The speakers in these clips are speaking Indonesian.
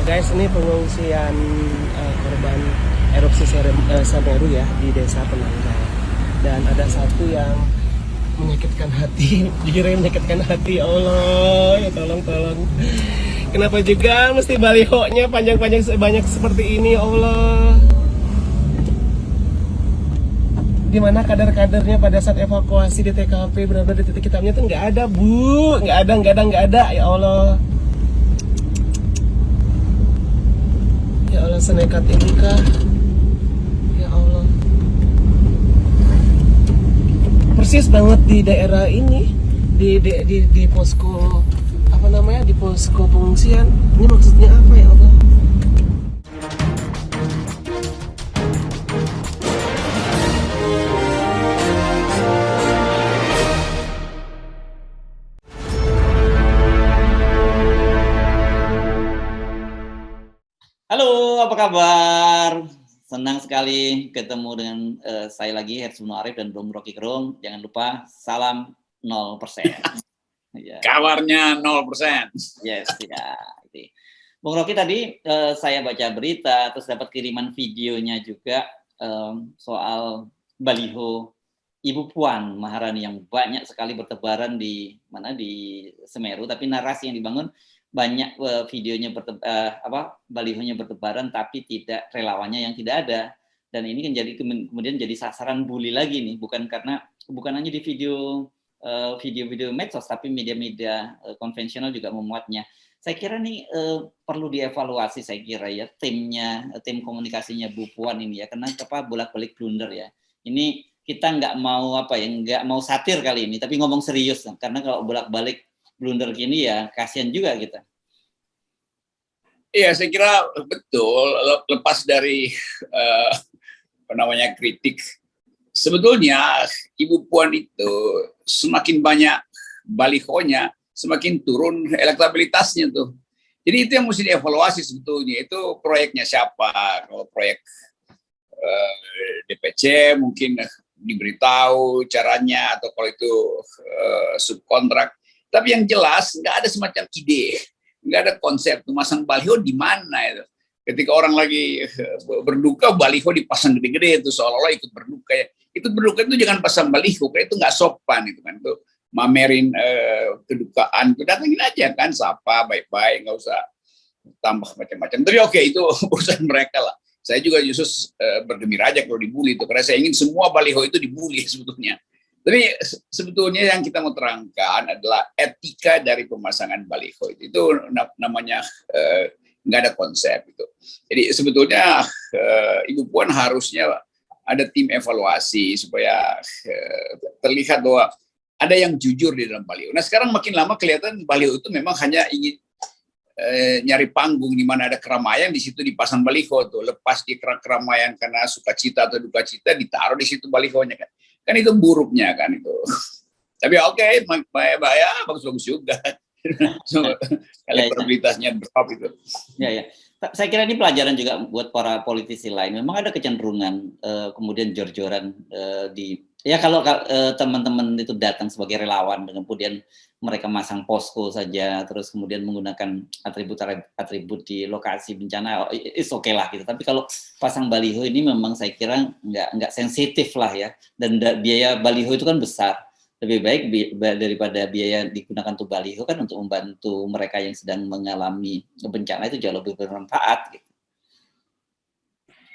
Guys, ini pengungsian korban erupsi Semeru ya di Desa Penanggal. Dan ada satu yang menyakitkan hati, jujur menyakitkan hati. Ya Allah, ya tolong. Kenapa juga mesti balihonya panjang-panjang sebanyak seperti ini, ya Allah. Dimana kader-kadernya pada saat evakuasi di TKP benar-benar di titik hitamnya tuh nggak ada, Bu, nggak ada, ya Allah. Ya Allah, senekat ini kah? Ya Allah. Persis banget di daerah ini, di posko apa namanya, di posko pengungsian. Ini maksudnya apa ya Allah? Halo, apa kabar? Senang sekali ketemu dengan saya lagi, Herzmono Arif dan Bung Rocky Gerung. Jangan lupa, salam 0%. Ya. Kabarnya 0%. Yes, ya. Bung Rocky tadi saya baca berita, terus dapat kiriman videonya juga soal baliho Ibu Puan Maharani yang banyak sekali bertebaran di Semeru, tapi narasi yang dibangun banyak videonya balihonya bertebaran tapi tidak relawannya yang tidak ada, dan ini kan kemudian jadi sasaran bully lagi nih, bukan hanya di video medsos tapi media-media konvensional juga memuatnya. Saya kira nih perlu dievaluasi, saya kira ya, tim komunikasinya Bu Puan ini ya, karena bolak-balik blunder ya. Ini kita nggak mau satir kali ini, tapi ngomong serius, karena kalau bolak-balik blunder gini ya kasihan juga kita. Iya, saya kira betul. Lepas dari kritik, sebetulnya Ibu Puan itu semakin banyak balihonya, semakin turun elektabilitasnya tuh. Jadi itu yang mesti dievaluasi sebetulnya. Itu proyeknya siapa? Kalau proyek DPC mungkin diberitahu caranya, atau kalau itu subkontrak. Tapi yang jelas nggak ada semacam ide, nggak ada konsep memasang baliho di mana itu. Ketika orang lagi berduka, baliho dipasang gede-gede itu seolah-olah ikut berduka ya. Itu berduka itu jangan pasang baliho, kayak itu nggak sopan itu kan. Itu mamerin kedukaan, itu datangin aja kan, sapa baik-baik, nggak usah tambah macam-macam. Tapi oke, itu urusan mereka lah. Saya juga justru bergembira aja kalau dibully itu, karena saya ingin semua baliho itu dibully sebetulnya. Tapi sebetulnya yang kita mau terangkan adalah etika dari pemasangan baliho itu namanya nggak ada konsep itu. Jadi sebetulnya Ibu Puan harusnya ada tim evaluasi supaya terlihat bahwa ada yang jujur di dalam baliho. Nah sekarang makin lama kelihatan baliho itu memang hanya ingin nyari panggung di mana ada keramaian, di situ dipasang baliho tuh. Lepas di keramaian karena sukacita atau duka cita, ditaruh di situ balihonya kan. Kan itu buruknya kan itu. Tapi oke, ya bagus-bagus juga. Elektabilitasnya drop itu. Ya. Saya kira ini pelajaran juga buat para politisi lain. Memang ada kecenderungan kemudian jor-joran kalau teman-teman itu datang sebagai relawan dan kemudian mereka masang posko saja, terus kemudian menggunakan atribut di lokasi bencana, is okay lah gitu. Tapi kalau pasang baliho ini memang saya kira nggak sensitif lah ya, dan biaya baliho itu kan besar. Lebih baik daripada biaya digunakan untuk baliho kan untuk membantu mereka yang sedang mengalami bencana, itu jauh lebih bermanfaat gitu.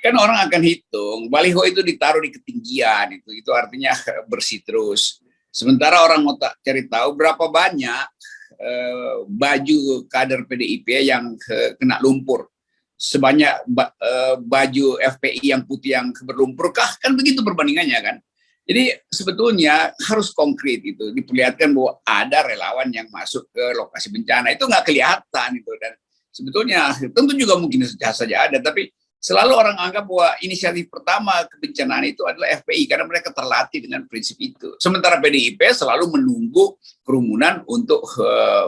Kan orang akan hitung, baliho itu ditaruh di ketinggian, itu artinya bersih terus. Sementara orang mau cari tahu berapa banyak baju kader PDIP yang kena lumpur, sebanyak baju FPI yang putih yang berlumpur kah? Kan begitu perbandingannya kan. Jadi sebetulnya harus konkret itu, diperlihatkan bahwa ada relawan yang masuk ke lokasi bencana, itu nggak kelihatan itu. Dan sebetulnya tentu juga mungkin saja ada, tapi selalu orang anggap bahwa inisiatif pertama kebencanaan itu adalah FPI karena mereka terlatih dengan prinsip itu. Sementara PDIP selalu menunggu kerumunan untuk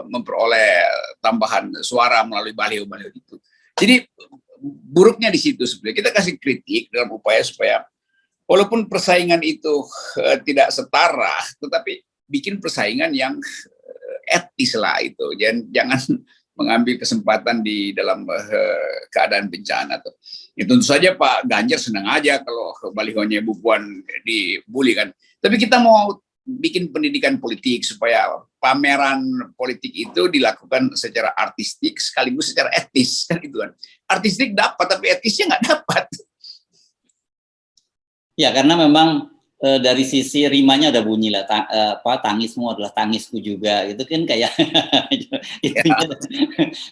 memperoleh tambahan suara melalui baliho-baliho itu. Jadi buruknya di situ sebenarnya. Kita kasih kritik dalam upaya supaya walaupun persaingan itu tidak setara, tetapi bikin persaingan yang etis lah itu. Jangan mengambil kesempatan di dalam keadaan bencana tuh. Ya, tentu saja Pak Ganjar senang aja kalau balihonya Bu Puan dibully kan. Tapi kita mau bikin pendidikan politik supaya pameran politik itu dilakukan secara artistik sekaligus secara etis kan itu kan. Artistik dapat tapi etisnya nggak dapat. Ya, karena memang dari sisi rimanya udah bunyi lah, tangismu adalah tangisku juga, itu kan kayak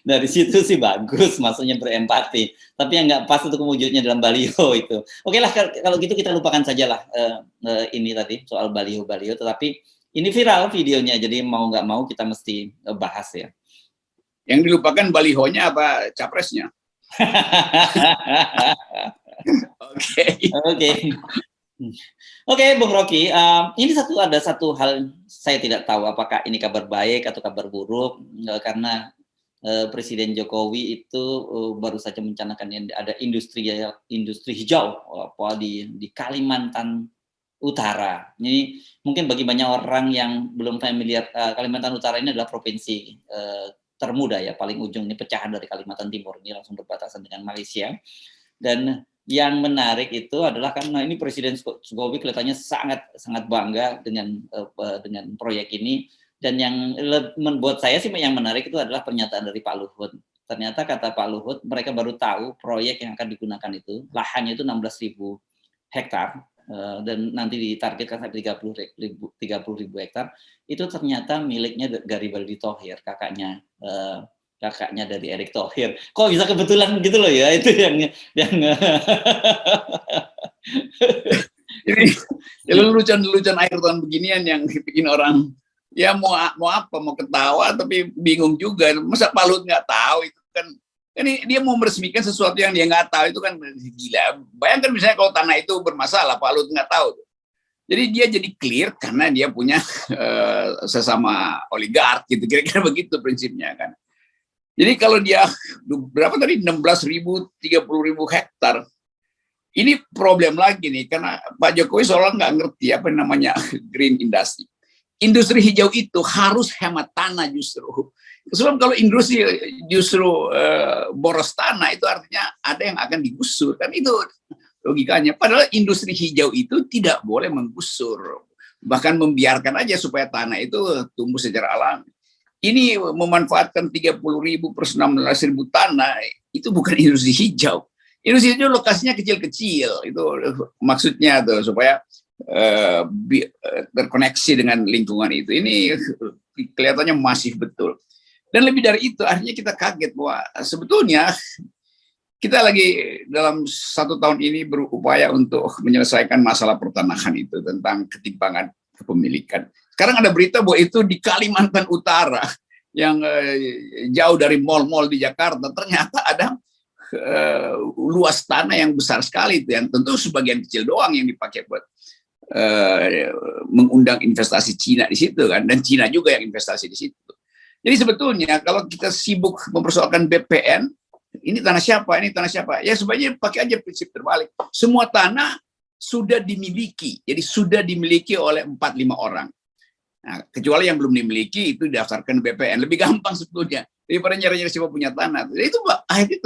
dari situ sih bagus, maksudnya berempati. Tapi yang nggak pas itu wujudnya dalam baliho itu. Oke lah, kalau gitu kita lupakan sajalah ini tadi soal baliho-baliho. Tetapi ini viral videonya, jadi mau nggak mau kita mesti bahas ya. Yang dilupakan balihonya apa capresnya? Oke, Bung Rocky, ini ada satu hal saya tidak tahu apakah ini kabar baik atau kabar buruk, karena Presiden Jokowi itu baru saja mencanangkan ada industri hijau di Kalimantan Utara. Ini mungkin bagi banyak orang yang belum familiar, Kalimantan Utara ini adalah provinsi termuda ya, paling ujung ini pecahan dari Kalimantan Timur, ini langsung berbatasan dengan Malaysia. Dan yang menarik itu adalah karena ini Presiden Jokowi kelihatannya sangat bangga dengan proyek ini, dan yang membuat saya sih yang menarik itu adalah pernyataan dari Pak Luhut. Ternyata kata Pak Luhut, mereka baru tahu proyek yang akan digunakan itu lahannya itu 16.000 hektar dan nanti ditargetkan sampai 30.000 hektar. Itu ternyata miliknya Garibaldi Thohir, kakaknya dari Erick Thohir. Kok bisa kebetulan gitu loh ya, itu yang Jadi lelucon akhir tahun beginian yang bikin orang ya mau apa, mau ketawa tapi bingung juga. Masa Pak Luhut nggak tahu itu kan dia mau meresmikan sesuatu yang dia nggak tahu, itu kan gila. Bayangkan misalnya kalau tanah itu bermasalah, Pak Luhut nggak tahu. Jadi dia jadi clear karena dia punya sesama oligark gitu, kira-kira begitu prinsipnya kan. Jadi kalau dia berapa tadi 16.000, 30.000 hektar, ini problem lagi nih karena Pak Jokowi seolah nggak ngerti apa namanya green industry. Industri hijau itu harus hemat tanah justru. Sebab kalau industri justru boros tanah, itu artinya ada yang akan digusur kan, itu logikanya. Padahal industri hijau itu tidak boleh menggusur, bahkan membiarkan aja supaya tanah itu tumbuh secara alami. Ini memanfaatkan 30.000 per 16.000 tanah, itu bukan industri hijau. Industri hijau lokasinya kecil-kecil, itu maksudnya tuh supaya terkoneksi dengan lingkungan itu. Ini kelihatannya masif betul. Dan lebih dari itu, akhirnya kita kaget bahwa sebetulnya kita lagi dalam 1 tahun ini berupaya untuk menyelesaikan masalah pertanahan itu, tentang ketimpangan kepemilikan. Sekarang ada berita bahwa itu di Kalimantan Utara yang jauh dari mal-mal di Jakarta, ternyata ada luas tanah yang besar sekali itu, yang tentu sebagian kecil doang yang dipakai buat mengundang investasi Cina di situ kan, dan Cina juga yang investasi di situ. Jadi sebetulnya kalau kita sibuk mempersoalkan BPN, ini tanah siapa, ini tanah siapa, ya sebenarnya pakai aja prinsip terbalik. Semua tanah sudah dimiliki, jadi sudah dimiliki oleh 4-5 orang. Nah, kecuali yang belum dimiliki itu didaftarkan BPN, lebih gampang sebetulnya daripada nyari-nyari siapa punya tanah. Jadi itu akhirnya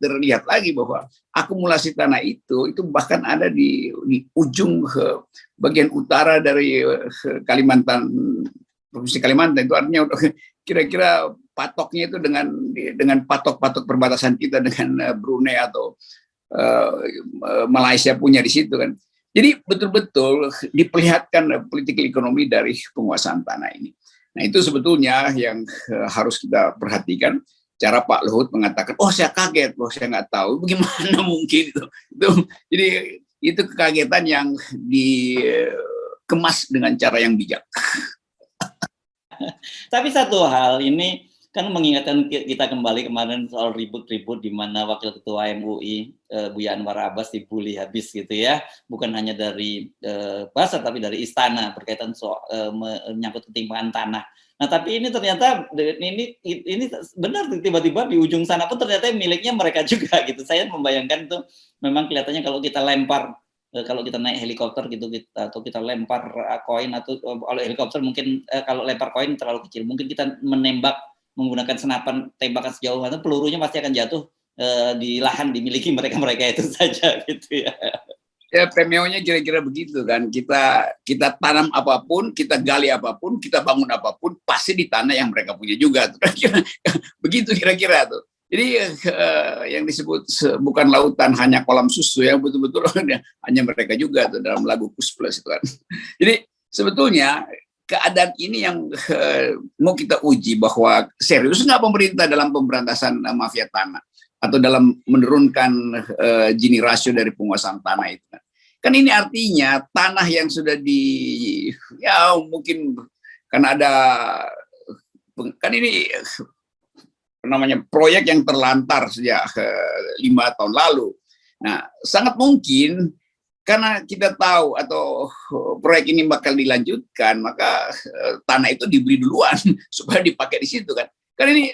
terlihat lagi bahwa akumulasi tanah itu bahkan ada di ujung bagian utara dari Kalimantan, provinsi Kalimantan. Itu artinya kira-kira patoknya itu dengan patok-patok perbatasan kita dengan Brunei atau Malaysia punya di situ kan. Jadi betul-betul diperlihatkan politik ekonomi dari penguasaan tanah ini. Nah itu sebetulnya yang harus kita perhatikan. Cara Pak Luhut mengatakan, oh saya kaget, oh saya nggak tahu, bagaimana mungkin itu. Jadi itu kekagetan yang dikemas dengan cara yang bijak. Tapi satu hal ini kan mengingatkan kita kembali kemarin soal ribut-ribut di mana Wakil Ketua MUI Buya Anwar Abbas dibully habis gitu ya, bukan hanya dari Buzzer tapi dari istana berkaitan soal menyangkut ketimpangan tanah. Nah tapi ini ternyata ini benar, tiba-tiba di ujung sana pun ternyata miliknya mereka juga gitu. Saya membayangkan itu memang kelihatannya kalau kita lempar, kalau kita naik helikopter gitu atau kita lempar koin, atau kalau helikopter mungkin kalau lempar koin terlalu kecil, mungkin kita menembak menggunakan senapan tembakan sejauh mana, pelurunya pasti akan jatuh di lahan dimiliki mereka itu saja gitu ya. Ya, PMO-nya kira-kira begitu kan. Kita tanam apapun, kita gali apapun, kita bangun apapun, pasti di tanah yang mereka punya juga. Begitu kira-kira tuh. Jadi yang disebut bukan lautan hanya kolam susu, yang betul-betul hanya mereka juga tuh dalam lagu Kus Plus itu kan. Jadi sebetulnya keadaan ini yang mau kita uji bahwa serius nggak pemerintah dalam pemberantasan mafia tanah atau dalam menurunkan Gini rasio dari penguasaan tanah itu kan ini artinya tanah yang sudah ya mungkin karena ada kan ini namanya proyek yang terlantar sejak 5 tahun lalu. Nah, sangat mungkin karena kita tahu atau proyek ini bakal dilanjutkan, maka tanah itu dibeli duluan supaya dipakai di situ kan. Kan ini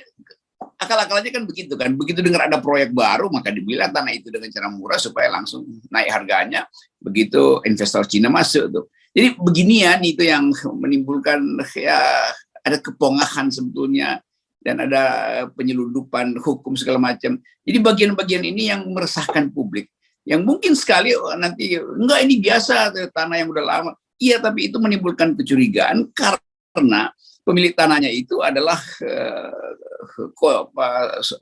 akal-akalnya kan begitu kan. Begitu dengar ada proyek baru, maka dibelilah tanah itu dengan cara murah supaya langsung naik harganya. Begitu investor Cina masuk tuh. Jadi beginian itu yang menimbulkan ya ada kepongahan sebetulnya dan ada penyelundupan hukum segala macam. Jadi bagian-bagian ini yang meresahkan publik. Yang mungkin sekali nanti enggak ini biasa tanah yang udah lama. Iya, tapi itu menimbulkan kecurigaan karena pemilik tanahnya itu adalah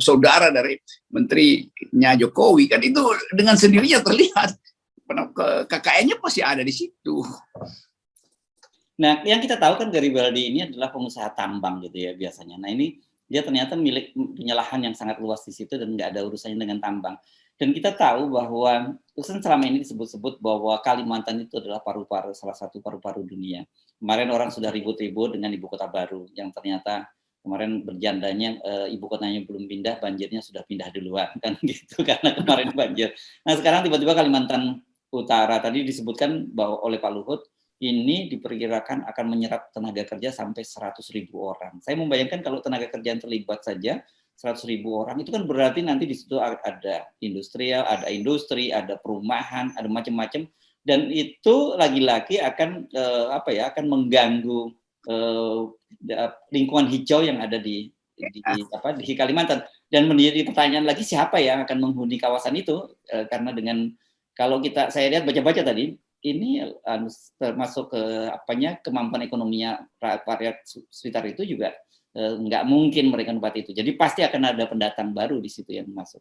saudara dari menterinya Jokowi kan, itu dengan sendirinya terlihat KKN-nya pasti ada di situ. Nah, yang kita tahu kan Garibaldi ini adalah pengusaha tambang gitu ya biasanya. Nah, ini dia ternyata punya lahan yang sangat luas di situ dan nggak ada urusannya dengan tambang. Dan kita tahu bahwa selama ini disebut-sebut bahwa Kalimantan itu adalah paru-paru, salah satu paru-paru dunia. Kemarin orang sudah ribut-ribut dengan ibu kota baru yang ternyata kemarin berjandanya ibu kotanya belum pindah, banjirnya sudah pindah duluan kan gitu karena kemarin banjir. Nah, sekarang tiba-tiba Kalimantan Utara tadi disebutkan bahwa oleh Pak Luhut ini diperkirakan akan menyerap tenaga kerja sampai 100.000 orang. Saya membayangkan kalau tenaga kerja yang terlibat saja 100.000 orang, itu kan berarti nanti di situ ada industrial, ada industri, ada perumahan, ada macam-macam, dan itu lagi-lagi akan akan mengganggu lingkungan hijau yang ada di Kalimantan. Dan menjadi pertanyaan lagi, siapa yang akan menghuni kawasan itu? Karena kalau saya lihat baca-baca tadi, ini termasuk kemampuan ekonominya rakyat sekitar itu juga nggak mungkin mereka tempat itu. Jadi pasti akan ada pendatang baru di situ yang masuk.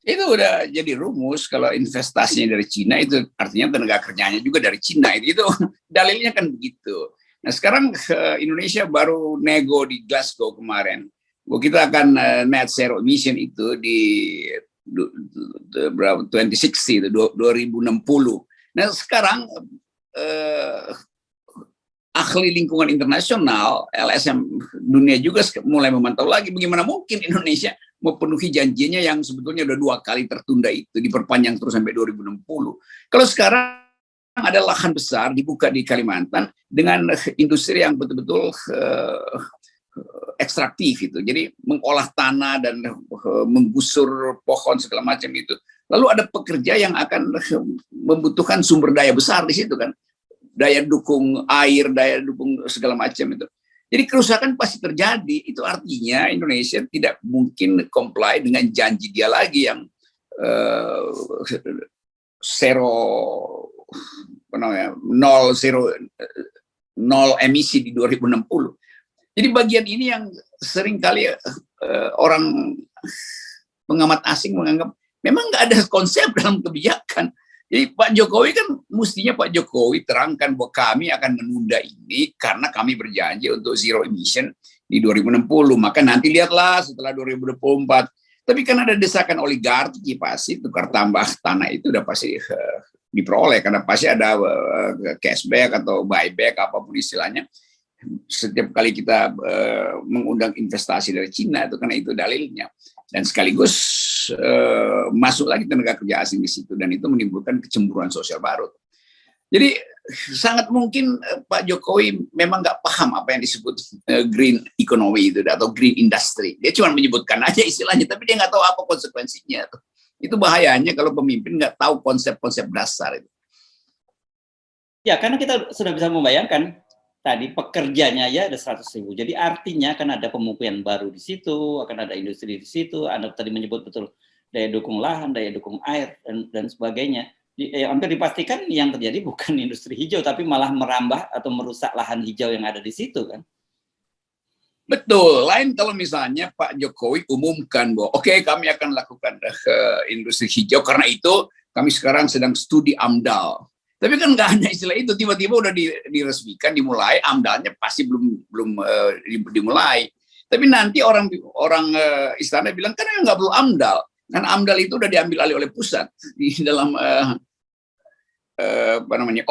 Itu udah jadi rumus kalau investasinya dari Cina itu artinya tenaga kerjanya juga dari Cina. Itu dalilnya kan begitu. Nah, sekarang Indonesia baru nego di Glasgow kemarin. Kita akan net zero emission itu di 2060 itu 2060. Nah, sekarang ahli lingkungan internasional, LSM dunia juga mulai memantau lagi bagaimana mungkin Indonesia memenuhi janjinya yang sebetulnya udah 2 kali tertunda itu, diperpanjang terus sampai 2060. Kalau sekarang ada lahan besar dibuka di Kalimantan dengan industri yang betul-betul ekstraktif itu, jadi mengolah tanah dan menggusur pohon segala macam itu. Lalu ada pekerja yang akan membutuhkan sumber daya besar di situ kan. Daya dukung air, daya dukung segala macam itu. Jadi kerusakan pasti terjadi. Itu artinya Indonesia tidak mungkin comply dengan janji dia lagi yang nol emisi di 2060. Jadi bagian ini yang sering kali orang pengamat asing menganggap memang nggak ada konsep dalam kebijakan. Jadi Pak Jokowi kan mestinya Pak Jokowi terangkan bahwa kami akan menunda ini karena kami berjanji untuk zero emission di 2060. Maka nanti lihatlah setelah 2024. Tapi kan ada desakan oligarki, pasti tukar tambah tanah itu udah pasti diperoleh karena pasti ada cashback atau buyback apapun istilahnya. Setiap kali kita mengundang investasi dari Cina itu karena itu dalilnya. Dan sekaligus masuk lagi tenaga kerja asing di situ dan itu menimbulkan kecemburuan sosial baru. Jadi sangat mungkin Pak Jokowi memang nggak paham apa yang disebut green economy itu atau green industry. Dia cuma menyebutkan aja istilahnya, tapi dia nggak tahu apa konsekuensinya. Itu bahayanya kalau pemimpin nggak tahu konsep-konsep dasar itu. Ya, karena kita sudah bisa membayangkan tadi pekerjanya ya ada 100.000. Jadi artinya akan ada pemukiman baru di situ, akan ada industri di situ. Anda tadi menyebut betul daya dukung lahan, daya dukung air dan sebagainya. Hampir dipastikan yang terjadi bukan industri hijau, tapi malah merambah atau merusak lahan hijau yang ada di situ kan. Betul. Lain kalau misalnya Pak Jokowi umumkan bahwa oke, kami akan lakukan industri hijau karena itu kami sekarang sedang studi AMDAL. Tapi kan nggak hanya istilah itu, tiba-tiba udah diresmikan, dimulai, AMDALnya pasti belum dimulai. Tapi nanti orang istana bilang kan nggak perlu AMDAL, kan AMDAL itu udah diambil alih oleh pusat di dalam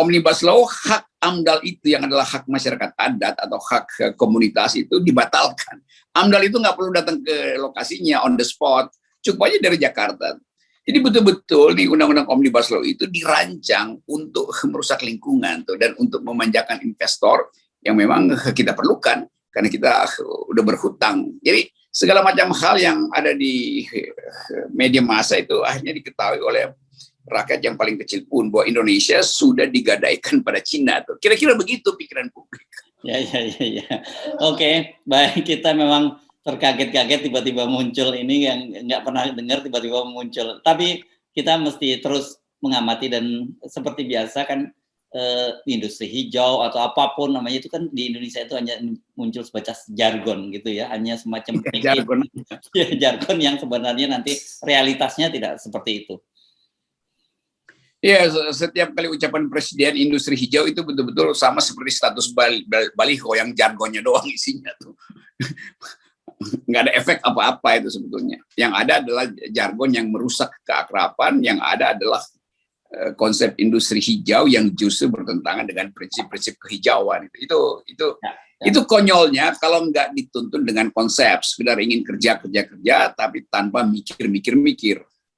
Omnibus Law. Hak AMDAL itu yang adalah hak masyarakat adat atau hak komunitas itu dibatalkan. AMDAL itu nggak perlu datang ke lokasinya on the spot, cukup aja dari Jakarta. Jadi betul-betul di Undang-Undang Omnibus Law itu dirancang untuk merusak lingkungan tuh, dan untuk memanjakan investor yang memang kita perlukan karena kita udah berhutang. Jadi segala macam hal yang ada di media massa itu akhirnya diketahui oleh rakyat yang paling kecil pun bahwa Indonesia sudah digadaikan pada Cina tuh. Kira-kira begitu pikiran publik. Ya. Oke, baik, kita memang terkaget-kaget tiba-tiba muncul ini yang nggak pernah dengar tiba-tiba muncul. Tapi kita mesti terus mengamati dan seperti biasa kan industri hijau atau apapun namanya itu kan di Indonesia itu hanya muncul sebatas jargon gitu ya, hanya semacam jargon yang sebenarnya nanti realitasnya tidak seperti itu. Ya, setiap kali ucapan presiden industri hijau itu betul-betul sama seperti status baliho yang jargonnya doang isinya tuh. Nggak ada efek apa-apa itu sebetulnya. Yang ada adalah jargon yang merusak keakraban, yang ada adalah konsep industri hijau yang justru bertentangan dengan prinsip-prinsip kehijauan. Itu konyolnya kalau nggak dituntun dengan konsep, sekedar ingin kerja, tapi tanpa mikir.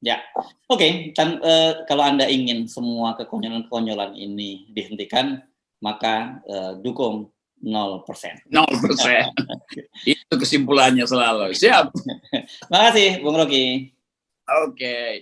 Ya, oke. Dan kalau Anda ingin semua kekonyolan-kekonyolan ini dihentikan, maka dukung 0%. 0%. Itu kesimpulannya selalu. Siap. Terima kasih, Bung Rocky. Oke.